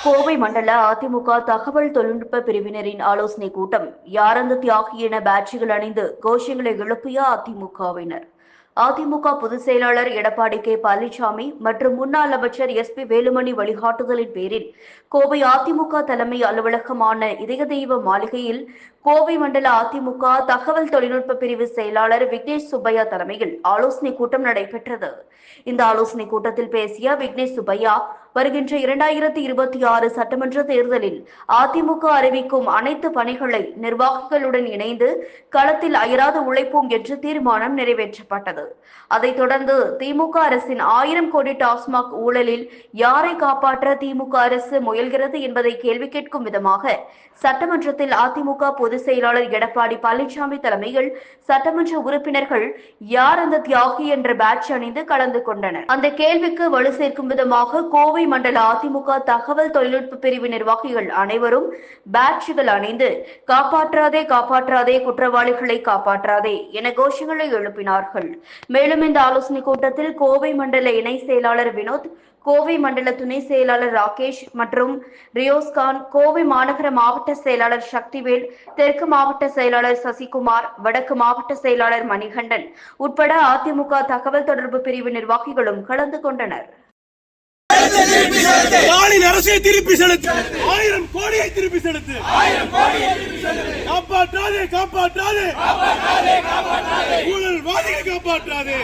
கோவை மண்டல அதிமுக தகவல் தொழில்நுட்ப பிரிவினரின் ஆலோசனை கூட்டம். யார் அந்த தியாகி என பேட்ஜுகள் அணிந்து கோஷங்களை எழுப்பிய அதிமுகவினர். அதிமுக பொதுச் செயலாளர் எடப்பாடி கே பழனிசாமி மற்றும் முன்னாள் அமைச்சர் எஸ்.பி. வேலுமணி வழிகாட்டுதலின் பேரில் கோவை அதிமுக தலைமை அலுவலகமான இதய தெய்வ மாளிகையில் கோவை மண்டல அதிமுக தகவல் தொழில்நுட்ப பிரிவு செயலாளர் விக்னேஷ் சுப்பையா தலைமையில் ஆலோசனை கூட்டம் நடைபெற்றது. இந்த ஆலோசனை கூட்டத்தில் பேசிய விக்னேஷ் சுப்பையா, வருகின்ற 2026 சட்டமன்ற தேர்தலில் அதிமுக அறிவிக்கும் அனைத்து பணிகளை நிர்வாகிகளுடன் இணைந்து களத்தில் அயராது உழைப்போம் என்று தீர்மானம் நிறைவேற்றப்பட்டது. அதைத் தொடர்ந்து திமுக அரசின் 1000 கோடி டாஸ்மாக் ஊழலில் யாரை காப்பாற்ற திமுக அரசு முயல்கிறது என்பதை கேள்வி கேட்கும் விதமாக சட்டமன்றத்தில் அதிமுக பொதுச் செயலாளர் எடப்பாடி பழனிசாமி தலைமையில் சட்டமன்ற உறுப்பினர்கள் யார் அந்த தியாகி என்ற பேட்ஜ் அணிந்து கலந்து கொண்டனர். அந்த கேள்விக்கு வலு சேர்க்கும் விதமாக கோவை மண்டல அதிமுக தகவல் தொழில்நுட்ப பிரிவு நிர்வாகிகள் அனைவரும் பேட்ஜ்கள் அணிந்து காப்பாற்றாதே காப்பாற்றாதே குற்றவாளிகளை காப்பாற்றாதே என கோஷங்களை எழுப்பினார்கள். மேலும் இந்த ஆலோசனை கூட்டத்தில் கோவை மண்டல இணை செயலாளர் வினோத், கோவை மண்டல துணை செயலாளர் ராகேஷ் மற்றும் ரியோஸ்கான், கோவை மாநகர மாவட்ட செயலாளர் சக்திவேல், தெற்கு மாவட்ட செயலாளர் சசிகுமார், வடக்கு மாவட்ட செயலாளர் மணிகண்டன் உட்பட அதிமுக தகவல் தொடர்பு பிரிவு நிர்வாகிகளும் கலந்து கொண்டனர். அரசை திருப்பி செலுத்து, 1000 கோடியை திருப்பி செலுத்து, காப்பாற்றாதே காப்பாற்றாதே, ஊழல்வாதிகளை காப்பாற்றாதே.